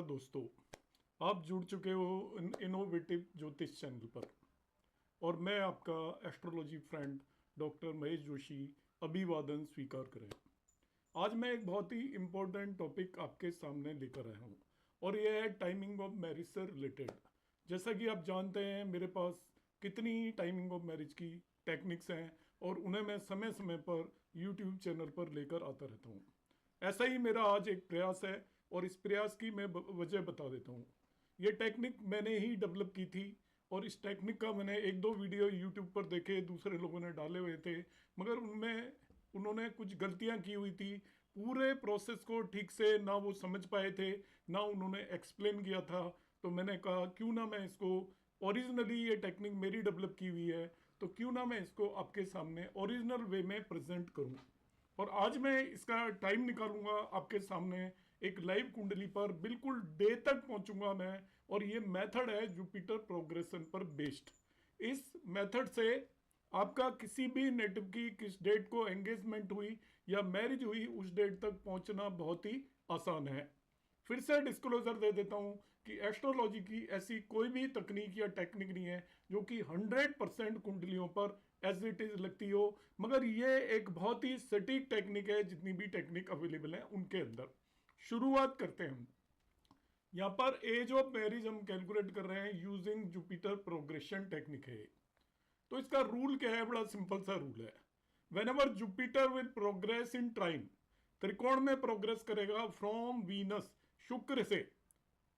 नमस्कार दोस्तों, आप जुड़ चुके हो इनोवेटिव ज्योतिष चैनल पर और मैं आपका astrology friend doctor Mahesh Joshi अभिवादन स्वीकार करें। आज मैं एक बहुत ही इम्पोर्टेंट टॉपिक आपके सामने लेकर आया हूँ और यह है टाइमिंग ऑफ मैरिज से रिलेटेड। जैसा कि आप जानते हैं मेरे पास कितनी टाइमिंग ऑफ मैरिज की टेक्निक्स हैं और उन्हें मैं समय समय पर यूट्यूब चैनल पर लेकर आता रहता हूँ। ऐसा ही मेरा आज एक प्रयास है और इस प्रयास की मैं वजह बता देता हूँ। ये टेक्निक मैंने ही डेवलप की थी और इस टेक्निक का मैंने एक दो वीडियो यूट्यूब पर देखे, दूसरे लोगों ने डाले हुए थे, मगर उनमें उन्होंने कुछ गलतियाँ की हुई थी। पूरे प्रोसेस को ठीक से ना वो समझ पाए थे, ना उन्होंने एक्सप्लेन किया था। तो मैंने कहा क्यों ना मैं इसको ओरिजिनली, ये टेक्निक मेरी डेवलप की हुई है, तो क्यों ना मैं इसको आपके सामने ओरिजिनल वे में प्रेजेंट करूं। और आज मैं इसका टाइम निकालूंगा आपके सामने, एक लाइव कुंडली पर बिल्कुल डे तक पहुंचूंगा मैं। और ये मेथड है जुपिटर प्रोग्रेशन पर बेस्ड। इस मेथड से आपका किसी भी नेटिव की किस डेट को एंगेजमेंट हुई या मैरिज हुई उस डेट तक पहुंचना बहुत ही आसान है। फिर से डिस्क्लोजर दे देता हूं कि एस्ट्रोलॉजी की ऐसी कोई भी तकनीक या टेक्निक नहीं है जो कि 100% कुंडलियों पर एज इट इज लगती हो, मगर ये एक बहुत ही सटीक टेक्निक है जितनी भी टेक्निक अवेलेबल है उनके अंदर। शुरुआत करते हैं हम। यहां पर एज ऑफ मैरिज हम कैलकुलेट कर रहे हैं यूजिंग जुपिटर प्रोग्रेशन टेक्निक है। तो इसका रूल क्या है? बड़ा सिंपल सा रूल है। Whenever Jupiter will progress in trine, त्रिकोण में प्रोग्रेस करेगा फ्रॉम वीनस, शुक्र से,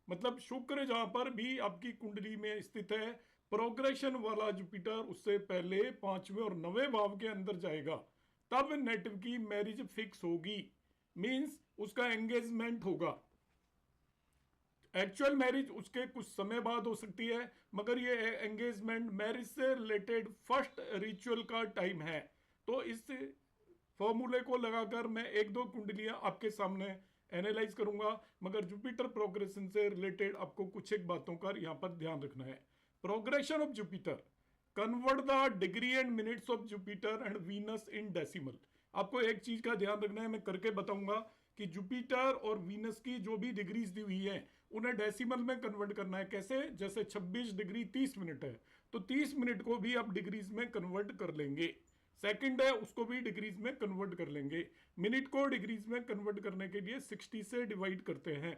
मतलब शुक्र जहां पर भी आपकी कुंडली में स्थित है, प्रोग्रेशन वाला जुपिटर उससे पहले पांचवें और नवें भाव के अंदर जाएगा, तब नेटिव की मैरिज फिक्स होगी। मींस उसका एंगेजमेंट होगा। एक्चुअल मैरिज उसके कुछ समय बाद हो सकती है, मगर ये एंगेजमेंट मैरिज से रिलेटेड फर्स्ट रिचुअल का टाइम है। तो इस फॉर्मूले को लगाकर मैं एक दो कुंडलियां आपके सामने एनालाइज करूंगा, मगर जुपिटर प्रोग्रेशन से रिलेटेड आपको कुछ एक बातों का यहां पर ध्यान रखना है। Progression of Jupiter, convert the degree and minutes of Jupiter and Venus in decimal. आपको एक चीज का ध्यान रखना है, मैं करके बताऊंगा कि जुपिटर और वीनस की जो भी डिग्रीज दी हुई है उन्हें डेसिमल में कन्वर्ट करना है। कैसे? जैसे 26 डिग्री 30 मिनट है, तो 30 मिनट को भी आप डिग्रीज में कन्वर्ट कर लेंगे। सेकंड है, उसको भी डिग्रीज में कन्वर्ट कर लेंगे। मिनट को डिग्रीज में कन्वर्ट करने के लिए 60 से डिवाइड करते हैं।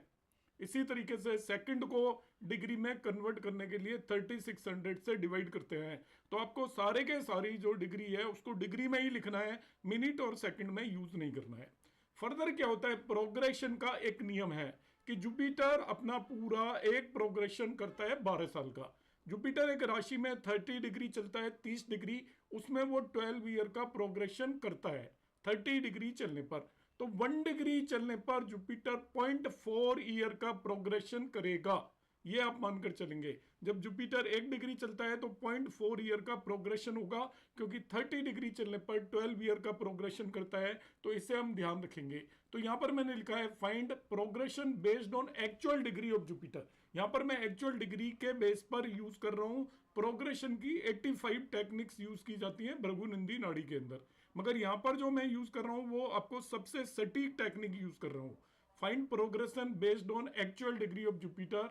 इसी तरीके से सेकंड को डिग्री में कन्वर्ट करने के लिए 3600 से डिवाइड करते हैं। तो आपको सारे के सारी जो डिग्री है उसको डिग्री में ही लिखना है, मिनट और सेकंड में यूज नहीं करना है। फर्दर क्या होता है, प्रोग्रेशन का एक नियम है कि जुपिटर अपना पूरा एक प्रोग्रेशन करता है 12 साल का। जुपिटर एक राशि में 30 डिग्री चलता है, 30 डिग्री, उसमें वो 12 ईयर का प्रोग्रेशन करता है 30 डिग्री चलने पर। तो 1 डिग्री चलने पर जुपिटर 0.4 ईयर का प्रोग्रेशन करेगा। ये आप मानकर चलेंगे। जब जुपिटर 1 डिग्री चलता है तो 0.4 ईयर का प्रोग्रेशन होगा, क्योंकि 30 डिग्री चलने पर 12 ईयर का प्रोग्रेशन करता है। तो इसे हम ध्यान रखेंगे। तो यहां पर मैंने लिखा है find progression based on actual degree of Jupiter. यहां पर मैं एक्चुअल डिग्री के बेस पर यूज कर रहा हूं। प्रोग्रेशन की 85 टेक्निक्स यूज की जाती है भृगुनंदी नाड़ी के अंदर, मगर यहां पर जो मैं यूज कर रहा हूं वो आपको सबसे सटीक टेक्निक यूज कर रहा हूं। Find progression based on actual degree of Jupiter,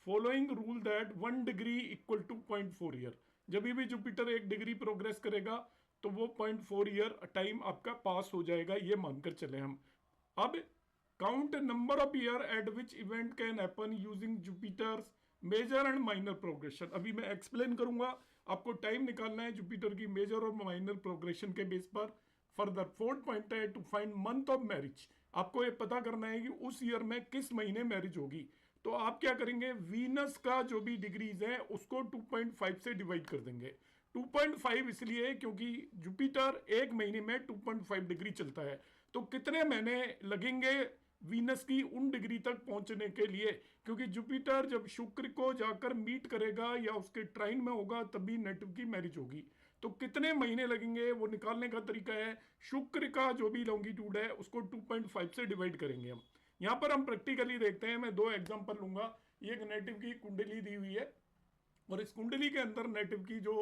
following rule that 1 degree equal to 0.4 year. जब भी जुपिटर 1 डिग्री प्रोग्रेस करेगा तो वो 0.4 ईयर टाइम आपका पास हो जाएगा, ये मानकर चले हम। अब count number of year at which event can happen using Jupiter's major and minor progression. अभी मैं एक्सप्लेन करूंगा। आपको टाइम निकालना है जुपिटर की मेजर और माइनर प्रोग्रेशन के बेस पर। फर्दर फोर्थ पॉइंट है to find month of marriage. आपको ये पता करना है कि उस ईयर में किस महीने मैरिज होगी। तो आप क्या करेंगे, वीनस का जो भी डिग्रीज है उसको 2.5 से डिवाइड कर देंगे। 2.5 इसलिए क्योंकि जुपिटर एक महीने में 2.5 डिग्री चलता है। तो कितने महीने लगेंगे वीनस की उन डिग्री तक पहुंचने के लिए? क्योंकि जुपिटर जब शुक्र को जाकर मीट करेगा या उसके ट्राइन में होगा तभी नेटिव की मैरिज होगी। तो कितने महीने लगेंगे वो निकालने का तरीका है, शुक्र का जो भी लॉन्गिट्यूड है उसको 2.5 से डिवाइड करेंगे हम। यहां पर हम प्रैक्टिकली देखते हैं। मैं दो एग्जांपल लूंगा। ये एक नेटिव की कुंडली दी हुई है और इस कुंडली के अंदर नेटिव की जो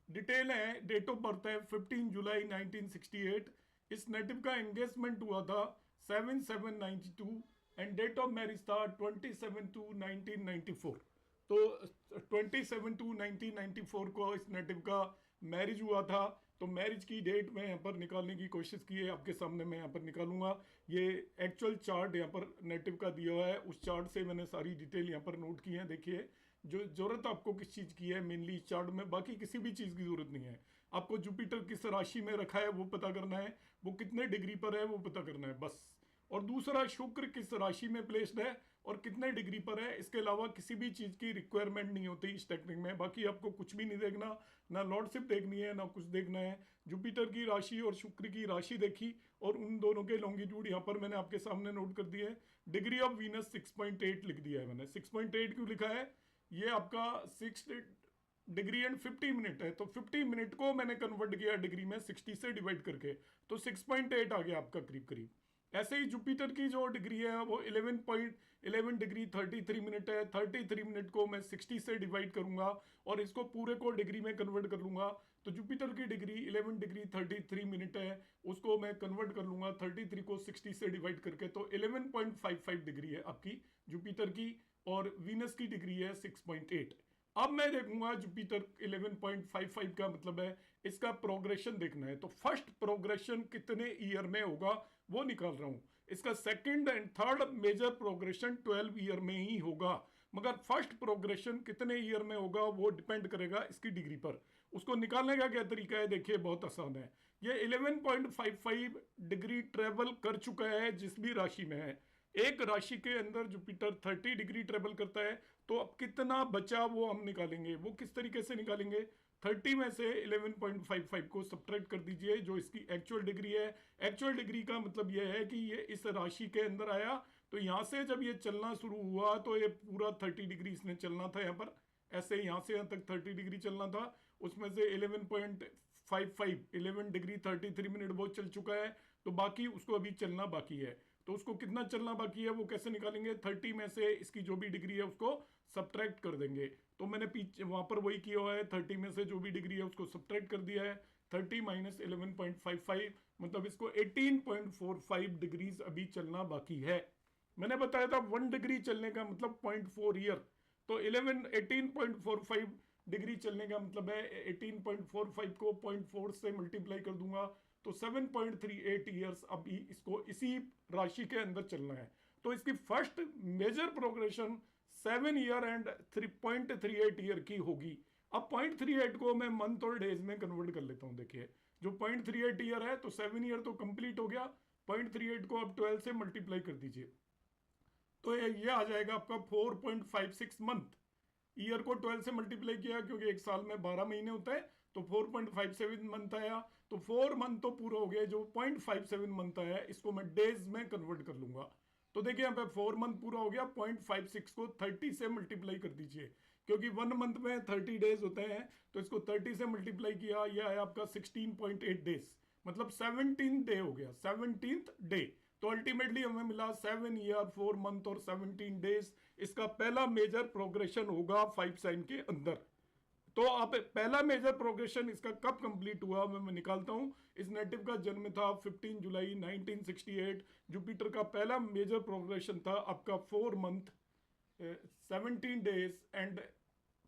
डिटेल है, डेट ऑफ बर्थ है 15 जुलाई 1968। इस नेटिव का एंगेजमेंट हुआ था 7/7/92 एंड डेट ऑफ मैरिज था 27/2/1994। तो 27/2/1994 को इस नेटिव का मैरिज हुआ था। तो मैरिज की डेट मैं यहाँ पर निकालने की कोशिश की है, आपके सामने मैं यहाँ पर निकालूंगा। ये एक्चुअल चार्ट यहाँ पर नेटिव का दिया हुआ है, उस चार्ट से मैंने सारी डिटेल यहाँ पर नोट की है। देखिए, जो जरूरत आपको किस चीज़ की है मेनली इस चार्ट में, बाकी किसी भी चीज़ की जरूरत नहीं है। आपको जुपिटर किस राशि में रखा है वो पता करना है, वो कितने डिग्री पर है वो पता करना है बस। और दूसरा, शुक्र किस राशि में प्लेस्ड है और कितने डिग्री पर है, इसके अलावा किसी भी चीज़ की रिक्वायरमेंट नहीं होती इस टेक्निक में। बाकी आपको कुछ भी नहीं देखना, ना लॉर्डशिप देखनी है ना कुछ देखना है। जुपिटर की राशि और शुक्र की राशि देखी और उन दोनों के लॉन्गिट्यूड यहाँ पर मैंने आपके सामने नोट कर दिए है। डिग्री ऑफ वीनस 6.8 लिख दिया है मैंने। 6.8 क्यों लिखा है, ये आपका 6 डिग्री एंड 50 मिनट है, तो 50 मिनट को मैंने कन्वर्ट किया डिग्री में 60 से डिवाइड करके, तो 6.8 आ गया आपका करीब करीब। ऐसे ही जुपिटर की जो डिग्री है वो 11 डिग्री 33 मिनट है। 33 मिनट को मैं 60 से डिवाइड करूंगा और इसको पूरे को डिग्री में कन्वर्ट कर लूंगा। तो जुपिटर की डिग्री 11 डिग्री 33 मिनट है, उसको मैं कन्वर्ट कर लूंगा 33 को 60 से डिवाइड करके, तो 11.55 डिग्री है आपकी जुपिटर की, और वीनस की डिग्री है 6.8। अब मैं देखूंगा जुपिटर 11.55 का मतलब है इसका प्रोग्रेशन देखना है। तो फर्स्ट प्रोग्रेशन कितने ईयर में होगा वो निकाल रहा हूं। इसका second and third major progression 12 year में ही होगा, मगर फर्स्ट प्रोग्रेशन कितने ईयर में होगा वो डिपेंड करेगा इसकी डिग्री पर। उसको निकालने का क्या तरीका है, देखिए बहुत आसान है। ये 11.55 डिग्री ट्रेवल कर चुका है जिस भी राशि में है। एक राशि के अंदर जुपिटर 30 डिग्री ट्रेवल करता है, तो अब कितना बचा वो हम निकालेंगे। वो किस तरीके से निकालेंगे, 30 में से 11.55 को सब्ट्रैक्ट कर दीजिए जो इसकी एक्चुअल डिग्री है। एक्चुअल डिग्री का मतलब यह है कि ये इस राशि के अंदर आया, तो यहाँ से जब ये चलना शुरू हुआ तो ये पूरा 30 डिग्री इसने चलना था यहाँ पर, ऐसे यहाँ से यहाँ तक 30 डिग्री चलना था। उसमें से 11.55 11 डिग्री 33 मिनट वो चल चुका है, तो बाकी उसको अभी चलना बाकी है। तो उसको कितना चलना बाकी है वो कैसे निकालेंगे, 30 में से इसकी जो भी डिग्री है उसको सब्ट्रैक्ट कर देंगे। तो मैंने पीछे वहां पर वही किया हुआ है, 30 में से जो भी डिग्री है उसको सब्ट्रैक्ट कर दिया है। 30 माइनस 11.55 मतलब इसको 18.45 डिग्रीज अभी चलना बाकी है। मैंने बताया था 1 डिग्री चलने का मतलब 0.4 ईयर, तो 18.45 डिग्री चलने का मतलब है 18.45 को 0.4 से मल्टीप्लाई कर दूंगा, तो 7.38 ईयर्स अभी इसको इसी राशि के अंदर चलना है। तो इसकी first major progression 7 year and 3.38 year की होगी। अब 0.38 को मैं मंथ और डेज में कन्वर्ट कर लेता हूं। देखिए, जो 0.38 ईयर है तो 7 ईयर तो कंप्लीट हो गया, 0.38 को अब 12 से मल्टीप्लाई कर दीजिए, तो ये आ जाएगा आपका 4.56 मंथ। ईयर को 12 से मल्टीप्लाई किया क्योंकि एक साल में 12 महीने होता है, तो 4.57 मंथ आया। तो 4 मंथ तो पूरा हो गया, जो 0.57 मंथ आया इसको मैं डेज में कन्वर्ट कर लूंगा। तो देखिए यहाँ पे 4 मंथ पूरा हो गया, 0.56 को 30 से मल्टीप्लाई कर दीजिए, क्योंकि 1 मंथ में 30 डेज होते हैं, तो इसको 30 से मल्टीप्लाई किया, यह आया आपका 16.8 डेज, मतलब 17 डे हो गया, 17th डे। तो अल्टीमेटली हमें मिला 7 ईयर 4 मंथ और 17 डेज। इसका पहला मेजर प्रोग्रेशन होगा 5 साइन के अंदर। तो आप पहला मेजर प्रोग्रेशन इसका कब कंप्लीट हुआ मैं निकालता हूं। इस नेटिव का जन्म था 15 जुलाई 1968। जुपिटर का पहला मेजर प्रोग्रेशन था आपका 4 month 17 days and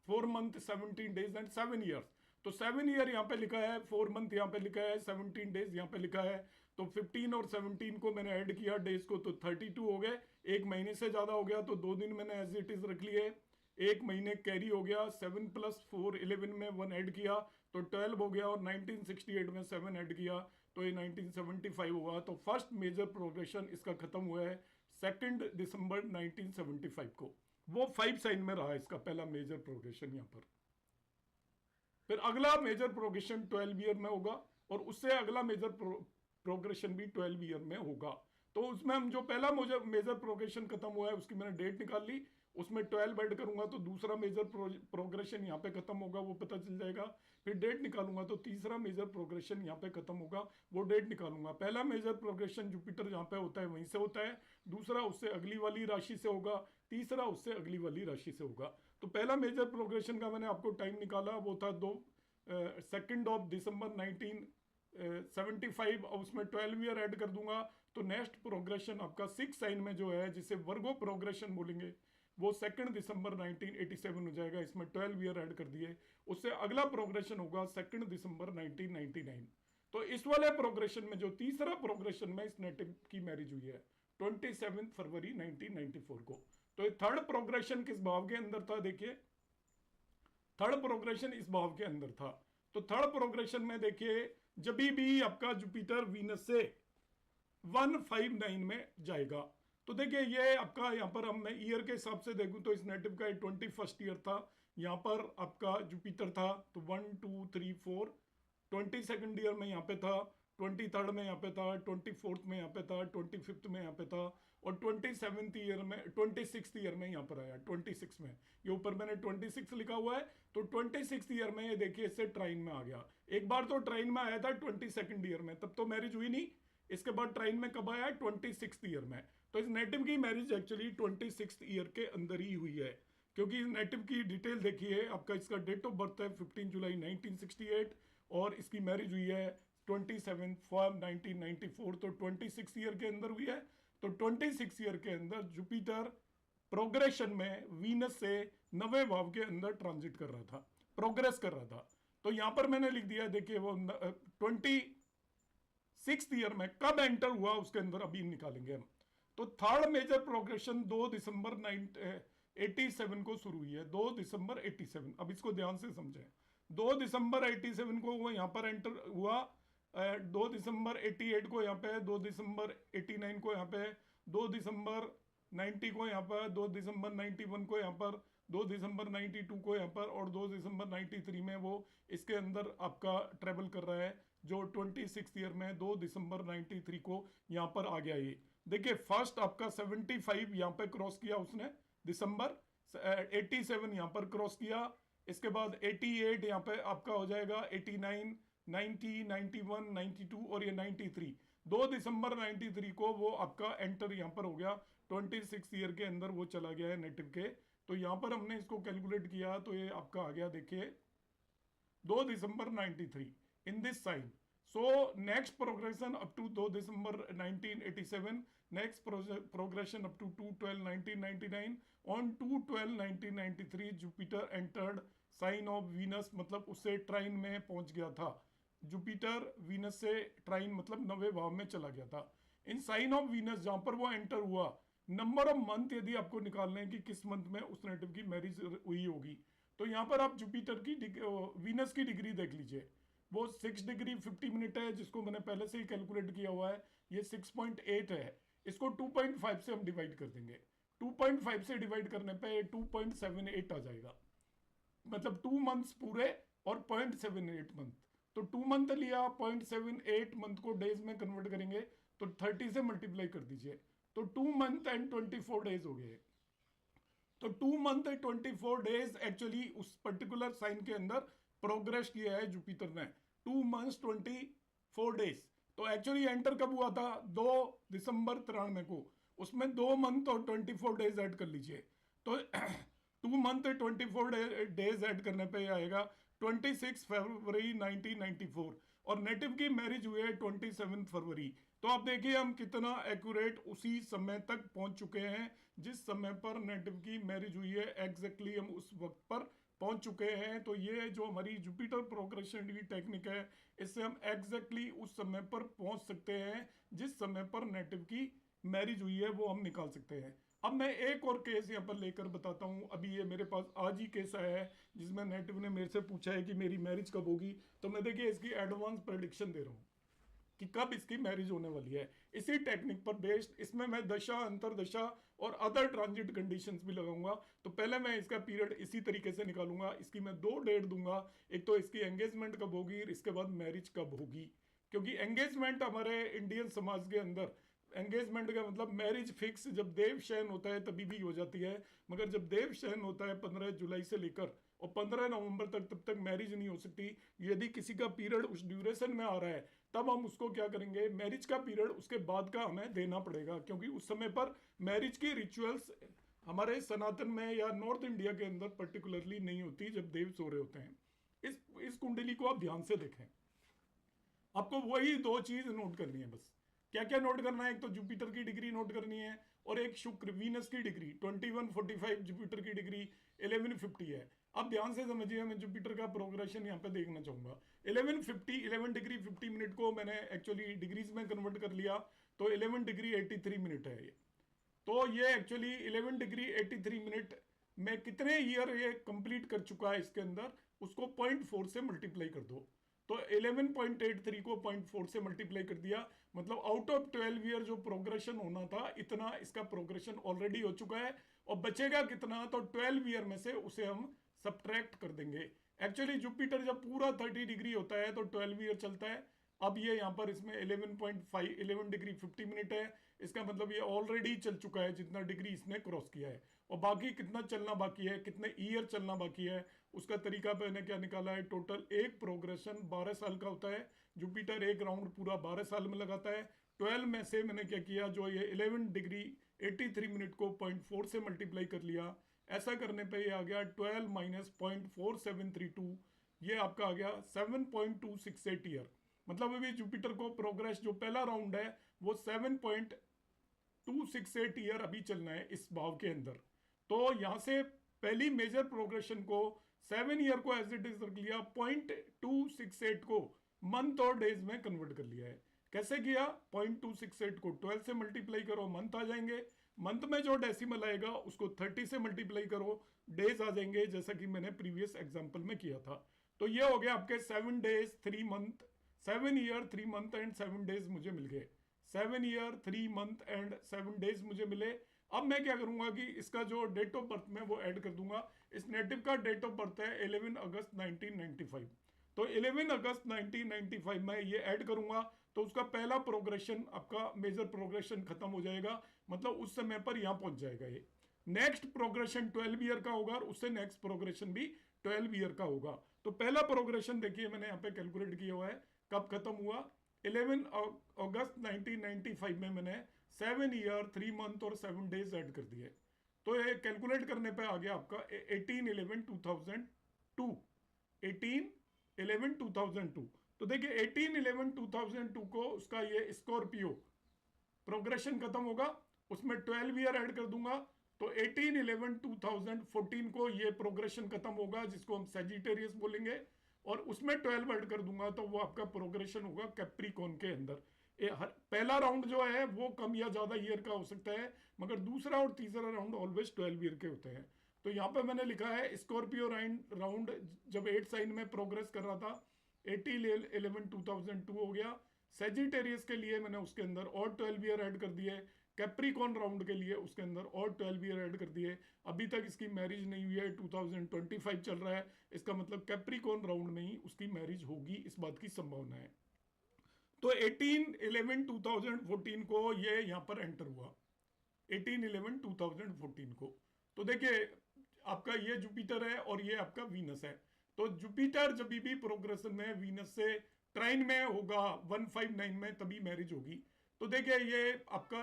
4 month 17 days and 7 years. तो 7 ईयर यहाँ पे लिखा है, 4 मंथ यहाँ पे लिखा है, 17 डेज यहाँ पे लिखा है। तो 15 और 17 को मैंने ऐड किया डेज को, तो 32 हो गए। एक महीने से ज़्यादा हो गया तो 2 दिन मैंने एज इट इज़ रख लिए। एक महीने कैरी हो गया, 7 + 4 11 में 1 ऐड किया तो 12 हो गया, और 1968 में 7 ऐड किया तो ये 1975 हुआ। तो फर्स्ट मेजर प्रोग्रेशन इसका खत्म हुआ है 2 दिसंबर 1975 को। वो 5 साइन में रहा इसका पहला मेजर प्रोग्रेशन यहाँ पर। फिर अगला मेजर प्रोग्रेशन 12 ईयर में होगा, और उससे अगला मेजर प्रोग्रेशन भी 12 ईयर में होगा। तो उसमें हम जो पहला मेजर प्रोग्रेशन खत्म हुआ है उसकी मैंने डेट निकाल ली, उसमें 12 ऐड करूंगा तो दूसरा मेजर प्रोग्रेशन यहाँ पे खत्म होगा, वो पता चल जाएगा। फिर डेट निकालूंगा तो तीसरा मेजर प्रोग्रेशन यहाँ पे खत्म होगा, वो डेट निकालूंगा। पहला मेजर प्रोग्रेशन जुपिटर जहाँ पे होता है वहीं से होता है, दूसरा उससे अगली वाली राशि से होगा, तीसरा उससे अगली वाली राशि से होगा। तो पहला मेजर प्रोग्रेशन का मैंने आपको टाइम निकाला, वो था 2 दिसंबर 1975, उसमें 12 ईयर ऐड कर दूंगा तो नेक्स्ट प्रोग्रेशन आपका 6 साइन में जो है, जिसे वर्गो प्रोग्रेशन बोलेंगे, वो 2 दिसंबर 1987 हो जाएगा। इसमें 12 ईयर ऐड कर दिए। उससे अगला प्रोग्रेशन होगा 2 दिसंबर 1999। तो इस वाले प्रोग्रेशन में जो तीसरा प्रोग्रेशन में इस नेटिव की मैरिज हुई है 27 फरवरी 1994 को। तो ये थर्ड प्रोग्रेशन किस भाव के अंदर था? देखिए, थर्ड प्रोग्रेशन इस भाव के अंदर था। तो थर्ड प्रोग्रेशन में देखिए, जब भी आपका जुपिटर वीनस से 159 में जाएगा, तो देखिए ये आपका यहाँ पर हम मैं ईयर के हिसाब से देखूं तो इस नेटिव का 21st ईयर था। यहाँ पर आपका जुपिटर था, तो 1 2 3 4 22nd ईयर में यहाँ पे था, 23rd में यहाँ पे था, 24th में यहाँ पे था, 25th में यहाँ पे था, और 27th ईयर में 26th ईयर में यहाँ पर आया 26 में। ये ऊपर मैंने 26 लिखा हुआ है, तो 26th ईयर में ये देखिए इससे ट्राइन में आ गया। एक बार तो ट्राइन में आया था 22nd ईयर में, तब तो मैरिज हुई नहीं। इसके बाद ट्राइन में कब आया? 26th ईयर में। तो इस नेटिव की मैरिज एक्चुअली 26th ईयर के अंदर ही हुई है, क्योंकि नेटिव की डिटेल देखिए, आपका इसका डेट ऑफ बर्थ है 15 जुलाई 1968 और इसकी मैरिज हुई है 27 फॉर्म 1994। तो 26 ईयर के अंदर हुई है। तो 26 ईयर के अंदर जुपिटर प्रोग्रेशन में वीनस से 9वें भाव के अंदर ट्रांजिट कर रहा था, प्रोग्रेस कर रहा था। तो यहां पर मैंने लिख दिया, देखिए वो 26 ईयर में कब एंटर हुआ उसके अंदर अभी निकालेंगे हम। तो थर्ड मेजर प्रोग्रेशन 2 दिसंबर 87 को शुरू हुई है। 2 दिसंबर 87, अब इसको ध्यान से समझें। 2 दिसंबर 87 को वो यहाँ पर एंटर हुआ, 2 दिसंबर 88 को यहाँ पे, 2 दिसंबर 89 को यहाँ पे, 2 दिसंबर 90 को यहाँ पर, 2 दिसंबर 91 को यहाँ पर, 2 दिसंबर 92 को यहाँ पर, और 2 दिसंबर 93 में वो इसके अंदर आपका ट्रेवल कर रहा है, जो 26 ईयर में 2 दिसंबर 93 को यहाँ पर आ गया। ये देखिए फर्स्ट आपका 75 यहाँ पे क्रॉस किया उसने, दिसंबर 87 यहाँ पर क्रॉस किया। इसके बाद 88 यहाँ पे आपका हो जाएगा, 89, 90, 91, 92 और ये 93। 2 दिसंबर 93 को वो आपका एंटर यहाँ पर हो गया, 26 ईयर के अंदर वो चला गया है नेटिव के। तो यहाँ पर हमने इसको कैलकुलेट किया तो ये आपका आ गया, देखिए 2 दिसंबर 93 in this sign. So next progression up to 2 December 1987, next progression up to 2/12/1999, on 2/12/1993 Jupiter entered sign of Venus, मतलब उससे ट्राइन में पहुंच गया था। जुपिटर वीनस से ट्राइन मतलब 9वें भाव में चला गया था। इन साइन ऑफ वीनस जहां पर वो एंटर हुआ, नंबर ऑफ मंथ यदि आपको निकालना है कि किस मंथ में उस नेटिव की मैरिज हुई होगी, तो यहाँ पर आप जुपिटर की वीनस की डिग्री देख लीजिए। वो 6 डिग्री 50 मिनट है, जिसको मैंने पहले से ही कैलकुलेट किया हुआ है। ये 6.8 है, इसको 2.5 से हम डिवाइड कर देंगे। 2.5 से डिवाइड करने पे 2.78 आ जाएगा, मतलब 2 मंथ्स पूरे और 0.78 मंथ। तो 2 मंथ लिया, 0.78 मंथ को डेज में कन्वर्ट करेंगे तो 30 से मल्टीप्लाई कर दीजिए, तो 2 मंथ एंड 24 डेज हो गए। तो 2 मंथ 24 डेज एक्चुअली उस पर्टिकुलर साइन के अंदर प्रोग्रेस किया है जुपिटर ने, 2 मंथ्स 24 डेज। तो एक्चुअली एंटर कब हुआ था? 2 दिसंबर 93 को। उसमें 2 मंथ और 24 डेज ऐड कर लीजिए, तो 2 मंथ 24 डेज ऐड करने पे आएगा 26 फरवरी 1994, और नेटिव की मैरिज हुई है 27 फरवरी। तो आप देखिए हम कितना एक्यूरेट उसी समय तक पहुंच चुके हैं जिस समय पर नेटिव की मैरिज हुई है, एग्जैक्टली हम उस वक्त पर पहुंच चुके हैं। तो ये जो हमारी जुपिटर प्रोग्रेशन की टेक्निक है, इससे हम एग्जैक्टली उस समय पर पहुंच सकते हैं जिस समय पर नेटिव की मैरिज हुई है, वो हम निकाल सकते हैं। अब मैं एक और केस यहाँ पर लेकर बताता हूँ। अभी ये मेरे पास आज ही केस आया है जिसमें नेटिव ने मेरे से पूछा है कि मेरी मैरिज कब होगी। तो मैं देखिए इसकी एडवांस प्रेडिक्शन दे रहा हूँ कि कब इसकी मैरिज होने वाली है, इसी टेक्निक पर बेस्ड। इसमें मैं दशा, अंतरदशा और अदर ट्रांजिट कंडीशंस भी लगाऊंगा। तो पहले मैं इसका पीरियड इसी तरीके से निकालूंगा। इसकी मैं 2 डेट दूंगा, एक तो इसकी एंगेजमेंट कब होगी, इसके बाद मैरिज कब होगी। क्योंकि एंगेजमेंट हमारे इंडियन समाज के अंदर, एंगेजमेंट का मतलब मैरिज फिक्स जब देव शयन होता है तभी भी हो जाती है, मगर जब देव शयन होता है 15 जुलाई से लेकर और 15 नवंबर तक, तब तक मैरिज नहीं हो सकती। यदि किसी का पीरियड उस ड्यूरेशन में आ रहा है तब हम उसको क्या करेंगे, मैरिज का पीरियड उसके बाद का हमें देना पड़ेगा, क्योंकि उस समय पर मैरिज की रिचुअल्स हमारे सनातन में या नॉर्थ इंडिया के अंदर पर्टिकुलरली नहीं होती जब देव सो रहे होते हैं। इस कुंडली को आप ध्यान से देखें, आपको वही 2 चीज नोट करनी है बस। क्या क्या नोट करना है, एक तो जुपिटर की डिग्री नोट करनी है और एक शुक्र वीनस की डिग्री 2145, जुपिटर की डिग्री 1150 है। अब ध्यान से समझिए, मैं जुपिटर का प्रोग्रेशन यहाँ पे देखना चाहूंगा। 1150, 11 डिग्री 50 मिनट को मैंने एक्चुअली डिग्रीज में कन्वर्ट कर लिया, तो 11 डिग्री 83 मिनट है ये। तो ये एक्चुअली 11 डिग्री 83 मिनट में कितने ईयर ये कंप्लीट कर चुका है इसके अंदर, उसको 0.4 से मल्टीप्लाई कर दो। तो 11.83 को 0.4 से मल्टीप्लाई कर दिया, मतलब आउट ऑफ 12 ईयर जो प्रोग्रेशन होना था इतना इसका प्रोग्रेशन ऑलरेडी हो चुका है। और बचेगा कितना, तो 12 ईयर में से उसे हम सब्ट्रैक्ट कर देंगे। एक्चुअली जुपिटर जब पूरा 30 डिग्री होता है तो 12 ईयर चलता है। अब ये यहाँ पर इसमें 11 डिग्री 50 मिनट है, इसका मतलब ये ऑलरेडी चल चुका है जितना डिग्री इसने क्रॉस किया है। और बाकी कितना चलना बाकी है, कितने ईयर चलना बाकी है, उसका तरीका मैंने क्या निकाला है। टोटल एक प्रोग्रेशन 12 साल का होता है, जुपिटर एक राउंड पूरा 12 साल में लगाता है। 12 में से मैंने क्या किया, जो ये 11 डिग्री 83 मिनट को 0.4 से मल्टीप्लाई कर लिया। ऐसा करने पे ये आ गया 12 माइनस 0.4732, ये आपका आ गया 7.268 ईयर। मतलब अभी जुपिटर को प्रोग्रेस जो पहला राउंड है वो 7.268 ईयर अभी चलना है इस भाव के अंदर। तो यहां से पहली मेजर प्रोग्रेशन को 7 ईयर को एज इट इज रख लिया, 0.268 को मंथ और डेज में कन्वर्ट कर लिया है। कैसे किया, 0.268 को 12 से मल्टीप्लाई करो, मंथ आ जाएंगे। मंथ में जो डेसिमल आएगा उसको 30 से मल्टीप्लाई करो, डेज आ जाएंगे, जैसा कि मैंने प्रीवियस एग्जांपल में किया था। तो ये हो गया आपके 7 days 3 month, 7 year 3 month and 7 days मुझे मिल गए। 7 ईयर 3 मंथ एंड 7 डेज मुझे मिले। अब मैं क्या करूंगा कि इसका जो डेट ऑफ बर्थ में वो ऐड कर दूंगा। इस नेटिव का डेट ऑफ बर्थ है 11 अगस्त 1995, तो 11 अगस्त 1995 में ये ऐड करूंगा तो उसका पहला प्रोग्रेशन, आपका मेजर प्रोग्रेशन खत्म हो जाएगा, मतलब उस समय पर यहां पहुंच जाएगा ये। नेक्स्ट प्रोग्रेशन 12 ईयर का होगा और उससे नेक्स्ट प्रोग्रेशन भी 12 ईयर का होगा। तो पहला प्रोग्रेशन देखिए मैंने यहाँ पे कैलकुलेट किया हुआ है, कब खत्म हुआ, 11 अगस्त 1995 में मैंने 7 ईयर 3 मंथ और 7 डेज ऐड कर दिए। तो ये कैलकुलेट करने पे आ गया आपका 18/11/2002, 18/11/2002। तो देखिए 18/11/2002 को उसका ये स्कॉर्पियो प्रोग्रेशन खत्म होगा, उसमें 12 ईयर ऐड कर दूंगा, तो 18/11/2014 को ये प्रोग्रेशन खत्म होगा जिसको हम सेजिटेरियस बोलेंगे, और उसमें 12 ऐड कर दूंगा तो वो आपका प्रोग्रेशन होगा कैप्रिकॉर्न के अंदर। पहला राउंड जो है वो कम या ज्यादा ईयर का हो सकता है, मगर दूसरा और तीसरा राउंड ऑलवेज 12 ईयर के होते हैं। तो यहाँ पे मैंने लिखा है स्कॉर्पियो राउंड जब 8 साइन में प्रोग्रेस कर रहा था 18/11/2002 हो गया। सेजिटेरियस के लिए मैंने उसके अंदर और 12 ईयर ऐड कर दिए, कैप्रिकॉन राउंड के लिए उसके अंदर और 12 ईयर ऐड कर दिए। अभी तक इसकी मैरिज नहीं हुई है, 2025 चल रहा है, इसका मतलब कैप्रिकॉन राउंड में ही उसकी मैरिज होगी, इस बात की संभावना है। तो 18/11/2014 को ये यहाँ पर एंटर हुआ, 18/11/2014 को। तो देखिए आपका ये जुपिटर है और ये आपका वीनस है। तो जुपिटर जब भी प्रोग्रेशन में वीनस से ट्राइन में होगा 159 में, तभी मैरिज होगी। तो देखिए ये आपका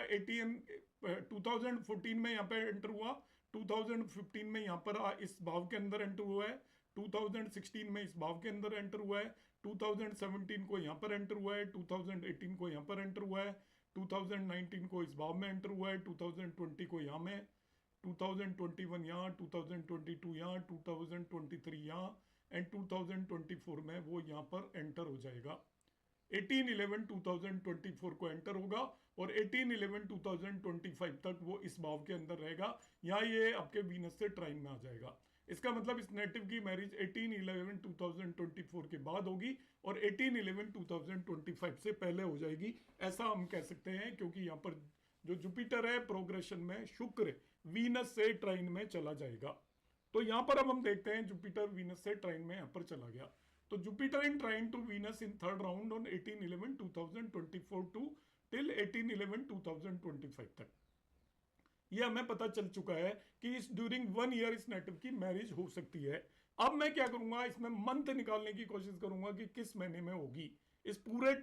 2014 में यहाँ पे एंटर हुआ, 2015 में यहाँ पर इस भाव के अंदर एंटर हुआ है, 2016 में इस भाव के अंदर एंटर हुआ है, 2017 को यहाँ पर एंटर हुआ है, 2018 को यहाँ पर एंटर हुआ है, 2019 को इस भाव में एंटर हुआ है, 2020 को यहाँ में, 2021 यहाँ, 2022 यहाँ, 2023 यहाँ एंड 2024 में वो यहाँ पर एंटर हो जाएगा। 18/11/2024 को एंटर होगा और 18/11/2025 तक वो इस भाव के अंदर रहेगा, यहाँ ये आपके वीनस से ट्राइन में आ जाएगा। इसका मतलब इस नेटिव की मैरिज 18/11/2024 के बाद होगी और 18/11/2025 से पहले हो जाएगी, ऐसा हम कह सकते हैं, क्योंकि यहाँ पर जो जुपिटर है प्रोग्रेशन में शुक्र वीनस से ट्राइन में चला जाएगा। तो यहाँ पर अब हम देखते हैं जुपिटर वीनस से ट्राइन में यहाँ पर चला गया। तो Jupiter in trine to Venus in third round on 18/11/2024 to till 18/11/2025 तक, ये हमें पता चल चुका है कि इस ड्यूरिंग 1 ईयर इस नेटिव की मैरिज हो सकती है। अब मैं क्या करूंगा, इसमें मंथ निकालने की कोशिश करूंगा कि किस महीने में होगी इस पूरे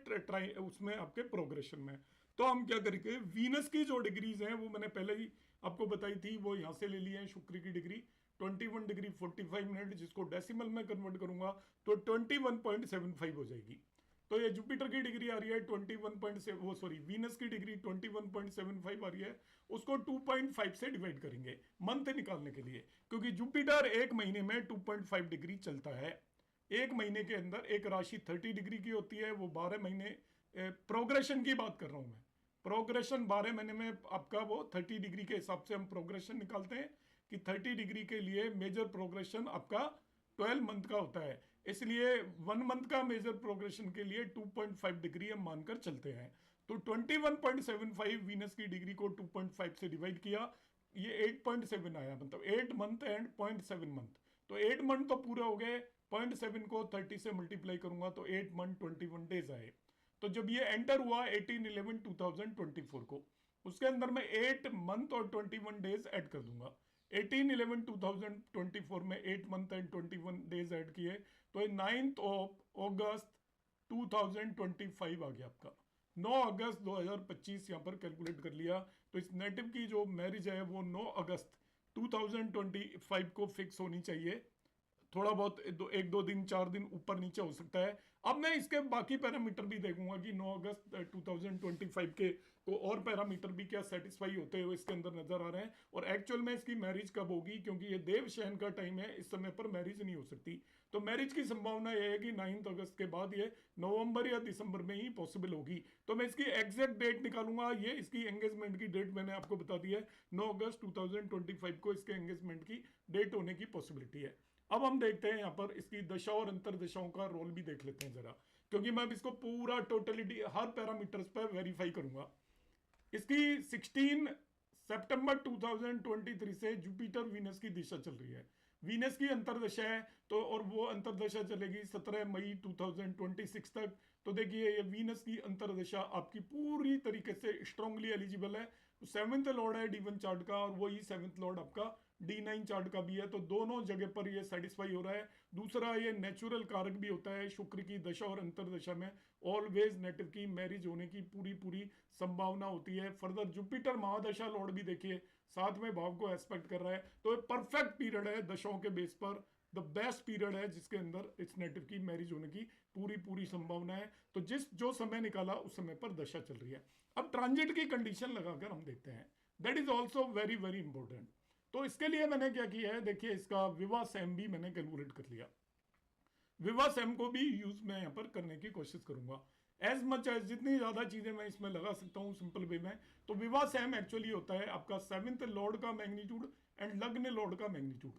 उसमें आपके प्रोग्रेशन में। तो हम क्या करेंगे, वीनस की जो डिग्रीज हैं वो मैंने पहले ही आपको बताई थी, वो यहां से ले ली है। शुक्र की डिग्री 21 डिग्री 45 मिनट, जिसको डेसिमल में कन्वर्ट करूंगा तो 21.75 हो जाएगी। तो ये जुपिटर की डिग्री आ रही है 21.7, वीनस की डिग्री 21.75 आ रही है, उसको 2.5 से डिवाइड करेंगे मंथ निकालने के लिए, क्योंकि जुपिटर एक महीने में 2.5 डिग्री चलता है। एक महीने के अंदर एक राशि 30 डिग्री की होती है, वो 12 महीने, प्रोग्रेशन की बात कर रहा हूं मैं, प्रोग्रेशन 12 महीने में आपका वो 30 डिग्री के हिसाब से हम प्रोग्रेशन निकालते हैं कि 30 डिग्री के लिए मेजर प्रोग्रेशन आपका 12 मंथ का होता है, इसलिए 1 मंथ का मेजर प्रोग्रेशन के लिए 2.5 डिग्री हम मानकर चलते हैं। तो 21.75 वीनस की डिग्री को 2.5 से डिवाइड किया, ये 8.7 आया, मतलब 8 मंथ एंड 0.7 मंथ। तो 8 मंथ तो पूरे हो गए, 0.7 को 30 से मल्टीप्लाई करूंगा तो 8 मंथ 21 डेज आए। तो जब ये एंटर हुआ 18/11/2024 को, उसके अंदर मैं 8 मंथ और 21 डेज ऐड कर दूंगा। 18/11/2024 में 8 मंथ एंड 21 डेज ऐड किए, तो 9 अगस्त 2025 आ गया आपका। 9 अगस्त 2025 यहाँ पर कैलकुलेट कर लिया, तो इस नेटिव की जो मैरिज है वो 9 अगस्त 2025 को फिक्स होनी चाहिए। थोड़ा बहुत एक दो दिन 4 दिन ऊपर नीचे हो सकता है। अब मैं इसके बाकी पैरामीटर भी देखूंगा कि 9 अगस्त 2025 के को और पैरामीटर भी क्या सेटिस्फाई होते हुए इसके अंदर नजर आ रहे हैं, और एक्चुअल में इसकी मैरिज कब होगी, क्योंकि ये देव शयन का टाइम है, इस समय पर मैरिज नहीं हो सकती। तो मैरिज की संभावना यह है कि 9 अगस्त के बाद ये नवंबर या दिसंबर में ही पॉसिबल होगी। तो मैं इसकी एग्जैक्ट डेट निकालूंगा, ये इसकी एंगेजमेंट की डेट मैंने आपको बता दी है, 9 अगस्त 2025 को इसके एंगेजमेंट की डेट होने की पॉसिबिलिटी है। अब हम देखते हैं यहाँ पर इसकी दशा और अंतर दशाओं का रोल भी देख लेते हैं जरा, क्योंकि मैं इसको पूरा टोटलिटी हर पैरामीटर्स पर वेरीफाई करूंगा। इसकी 16 सितंबर 2023 से जुपिटर वीनस की दिशा चल रही है, वीनस की अंतरदशा है, तो और वो अंतरदशा चलेगी 17 मई 2026 तक। तो देखिए ये वीनस की अंतरदशा आपकी पूरी तरीके से स्ट्रांगली एलिजिबल है। 7th लॉर्ड है D1 चार्ट का, और वही 7th लॉर्ड आपका D9 चार्ट का भी है, तो दोनों जगह पर ये सेटिस्फाई हो रहा है। दूसरा ये नेचुरल कारक भी होता है, शुक्र की दशा और अंतरदशा में ऑलवेज नेटिव की मैरिज होने की पूरी संभावना होती है। फर्दर जुपिटर महादशा लॉर्ड भी देखिए 7वें भाव को एस्पेक्ट कर रहा है, तो परफेक्ट पीरियड है दशाओं के बेस पर, द बेस्ट पीरियड है जिसके अंदर इस नेटिव की मैरिज होने की पूरी संभावना है। तो जो समय निकाला उस समय पर दशा चल रही है। अब ट्रांजिट की कंडीशन लगाकर हम देखते हैं, that is also very important. तो इसके लिए मैंने क्या किया है, देखिए इसका विवाह सैम भी मैंने कैलकुलेट कर लिया। विवाह सैम को भी यूज मैं यहाँ पर करने की कोशिश करूंगा एज मच एज, जितनी ज्यादा चीजें मैं इसमें लगा सकता हूँ सिंपल वे में। तो विवाह सैम एक्चुअली होता है आपका 7th लॉर्ड का मैग्नीट्यूड एंड लग्न लॉर्ड का मैग्नीट्यूड।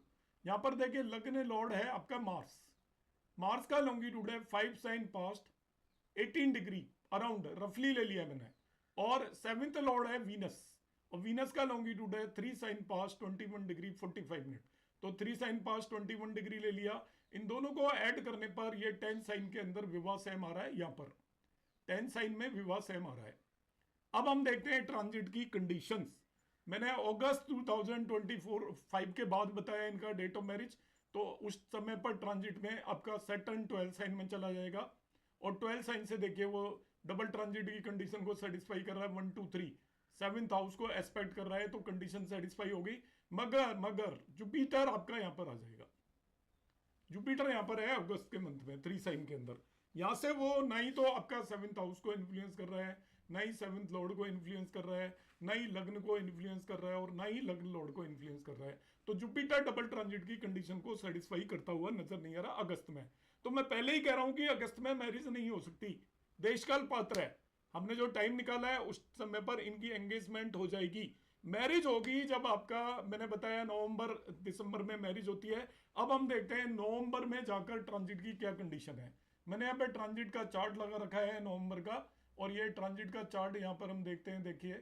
यहाँ पर देखिए लग्न लॉर्ड है आपका मार्स, मार्स का लॉन्गिट्यूड है 5 साइन पास्ट 18 डिग्री अराउंड रफली ले लिया मैंने, और 7th लॉर्ड है वीनस, और वीनस का लॉन्गिट्यूड है 3 साइन पास 21 डिग्री 45 मिनट। तो 3 साइन पास 21 डिग्री ले लिया, इन दोनों को ऐड करने पर ये 10 साइन के अंदर विवाह सैम आ रहा है, यहाँ पर 10 साइन में विवाह सैम आ रहा है। अब हम देखते हैं ट्रांजिट की कंडीशंस। मैंने अगस्त 2024 के बाद बताया इनका डेट ऑफ मैरिज, तो उस समय पर ट्रांजिट में आपका सैटर्न 12 साइन में चला जाएगा, और 12 साइन से देखिए वो डबल ट्रांजिट की कंडीशन को सेटिस्फाई कर रहा है, 1 2 3 7th हाउस को एस्पेक्ट कर रहा है, तो कंडीशन सेटिस्फाई होगी। मगर जुपिटर आपका यहाँ पर आ जाएगा, जुपिटर यहाँ पर है अगस्त के मंथ में 3 साइन के अंदर। यहाँ से वो ना ही तो आपका 7th हाउस को इन्फ्लुएंस कर रहा है, ना ही 7th लॉर्ड को इन्फ्लुएंस कर रहा है, ना ही लग्न को इन्फ्लुएंस कर रहा है, और ना ही लग्न लॉर्ड को इन्फ्लुएंस कर रहा है। तो जुपिटर डबल ट्रांजिट की कंडीशन को सेटिस्फाई करता हुआ नजर नहीं आ रहा अगस्त में। तो मैं पहले ही कह रहा हूं कि अगस्त में मैरिज नहीं हो सकती, देशकाल पात्र है, हमने जो टाइम निकाला है उस समय पर इनकी एंगेजमेंट हो जाएगी। मैरिज होगी जब आपका, मैंने बताया नवंबर दिसंबर में मैरिज होती है। अब हम देखते हैं नवंबर में जाकर ट्रांजिट की क्या कंडीशन है। मैंने यहाँ पे ट्रांजिट का चार्ट लगा रखा है नवंबर का, और ये ट्रांजिट का चार्ट यहाँ पर हम देखते हैं, देखिए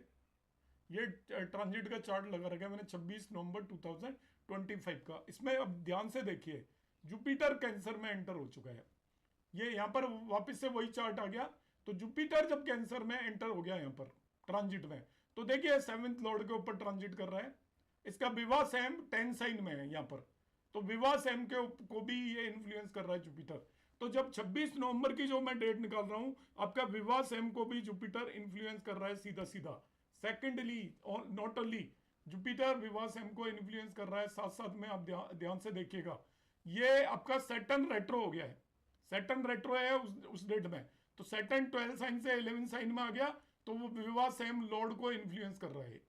ये ट्रांजिट का चार्ट लगा रखा है मैंने 26 नवंबर 2025 का। इसमें अब ध्यान से देखिए जुपिटर कैंसर में एंटर हो चुका है, ये यहाँ पर वापस से वही चार्ट आ गया। तो जुपिटर जब कैंसर में एंटर हो गया यहाँ पर ट्रांजिट में, तो देखिए 7th लॉर्ड के ऊपर ट्रांजिट कर रहा है, इसका विवाह सैम 10 साइन में है यहाँ पर, तो विवाह सैम को भी ये इन्फ्लुएंस कर रहा है जुपिटर। तो जब 26 नवंबर की जो मैं डेट निकाल रहा हूं, आपका विवाह सैम को भी जुपिटर इन्फ्लुएंस कर रहा है सीधा। सेकेंडली नॉट ओनली जुपिटर विवाह सैम को इन्फ्लुएंस कर रहा है, साथ में आप ध्यान से देखिएगा ये आपका सैटर्न रेट्रो हो गया है, सैटर्न रेट्रो है उस डेट में। तो सैटर्न 12 साइन से 11 साइन में आ गया, तो वो विवाह सेम लॉर्ड को इन्फ्लुएंस कर रहा है।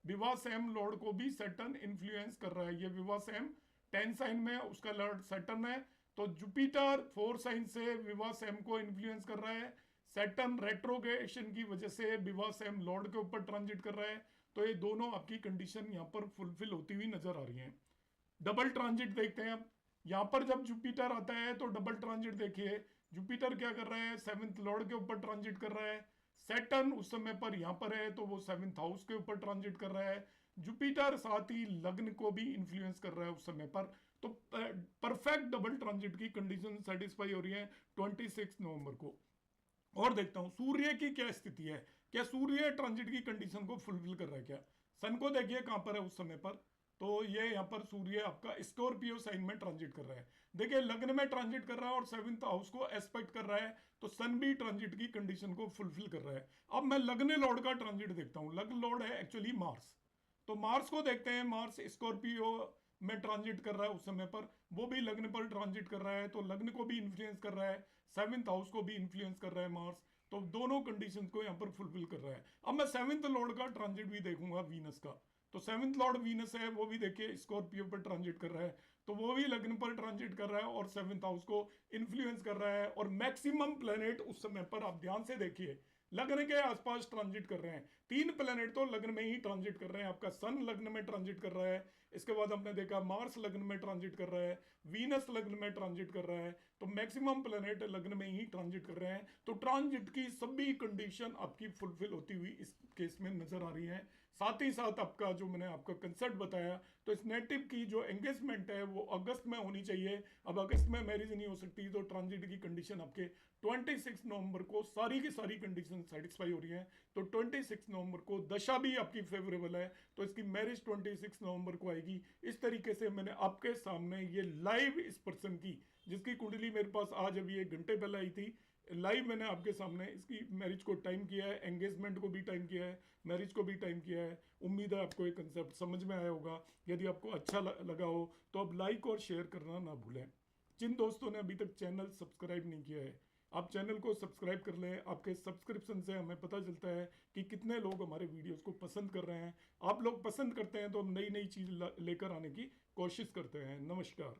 विवाह सेम लॉर्ड को भी सैटर्न इन्फ्लुएंस कर रहा है। ये विवाह सेम 10 साइन में उसका लॉर्ड सैटर्न है, तो जुपिटर 4 साइन से विवाह सेम को इन्फ्लुएंस कर रहा है। सैटर्न रेट्रोग्रेशन की वजह से विवाह सेम लॉर्ड के ऊपर ट्रांजिट कर रहा है। तो ये दोनों आपकी कंडीशन यहाँ पर फुलफिल होती हुई नजर आ रही है। डबल ट्रांजिट देखते हैं अब। यहाँ पर जब जुपिटर आता है तो डबल ट्रांजिट देखिए, जुपिटर क्या कर रहा है, 7th लॉर्ड के ऊपर ट्रांजिट कर रहा है। सैटर्न उस समय पर यहाँ पर है तो वो 7th हाउस के ऊपर ट्रांजिट कर रहा है। जुपिटर साथ ही लग्न को भी इन्फ्लुएंस कर रहा है उस समय पर। तो परफेक्ट डबल ट्रांजिट की कंडीशन सेटिस्फाई हो रही है 26 नवंबर को। और देखता हूं सूर्य की क्या स्थिति है, क्या सूर्य ट्रांजिट की कंडीशन को फुलफिल कर रहा है क्या। सन को देखिए कहां पर है उस समय पर, तो ये यहाँ पर सूर्य आपका स्कॉर्पियो साइन में ट्रांजिट कर रहा है। देखिए लग्न में ट्रांजिट कर रहा है और 7th हाउस को एस्पेक्ट कर रहा है, तो सन भी ट्रांजिट की कंडीशन को फुलफिल कर रहा है। अब मैं लग्न लॉर्ड का ट्रांजिट देखता हूँ। लग्न लॉर्ड है एक्चुअली मार्स, तो मार्स को देखते हैं। मार्स स्कॉर्पियो में ट्रांजिट कर रहा है उस समय पर, वो भी लग्न पर ट्रांजिट कर रहा है, तो लग्न को भी इन्फ्लुएंस कर रहा है, 7th हाउस को भी इन्फ्लुएंस कर रहा है मार्स। तो दोनों कंडीशंस को यहाँ पर फुलफिल कर रहा है। अब मैं 7th लॉर्ड का ट्रांजिट भी देखूंगा वीनस का, तो 7th लॉर्ड वीनस है, वो भी देखिए स्कॉर्पियो पर ट्रांजिट कर रहा है, तो वो भी लग्न पर ट्रांजिट कर रहा है और 7th हाउस को इन्फ्लुएंस कर रहा है। और मैक्सिमम प्लेनेट उस समय पर आप ध्यान से देखिए लग्न के आसपास ट्रांजिट कर रहे हैं। 3 प्लेनेट तो लग्न में ही ट्रांजिट कर रहे हैं। आपका सन लग्न में ट्रांजिट कर रहा है, इसके बाद हमने देखा मार्स लग्न में ट्रांजिट कर रहा है, वीनस लग्न में ट्रांजिट कर रहा है, तो मैक्सिमम प्लेनेट लग्न में ही ट्रांजिट कर रहे हैं। तो ट्रांजिट की सभी कंडीशन आपकी फुलफिल होती हुई इस केस में नजर आ रही है। साथ ही साथ आपका जो मैंने आपका कंसेप्ट बताया, तो इस नेटिव की जो एंगेजमेंट है वो अगस्त में होनी चाहिए। अब अगस्त में मैरिज नहीं हो सकती, तो ट्रांजिट की कंडीशन आपके 26 नवंबर को सारी की सारी कंडीशन सेटिस्फाई हो रही है। तो 26 नवंबर को दशा भी आपकी फेवरेबल है, तो इसकी मैरिज 26 नवंबर को आएगी। इस तरीके से मैंने आपके सामने ये लाइव इस पर्सन की, जिसकी कुंडली मेरे पास आज अभी 1 घंटे पहले आई थी, लाइव मैंने आपके सामने इसकी मैरिज को टाइम किया है, एंगेजमेंट को भी टाइम किया है, मैरिज को भी टाइम किया है। उम्मीद है आपको ये कंसेप्ट समझ में आया होगा। यदि आपको अच्छा लगा हो तो आप लाइक और शेयर करना ना भूलें। जिन दोस्तों ने अभी तक चैनल सब्सक्राइब नहीं किया है, आप चैनल को सब्सक्राइब कर लें। आपके सब्सक्रिप्शन से हमें पता चलता है कि कितने लोग हमारे वीडियोस को पसंद कर रहे हैं। आप लोग पसंद करते हैं तो हम नई नई चीज़ लेकर आने की कोशिश करते हैं। नमस्कार।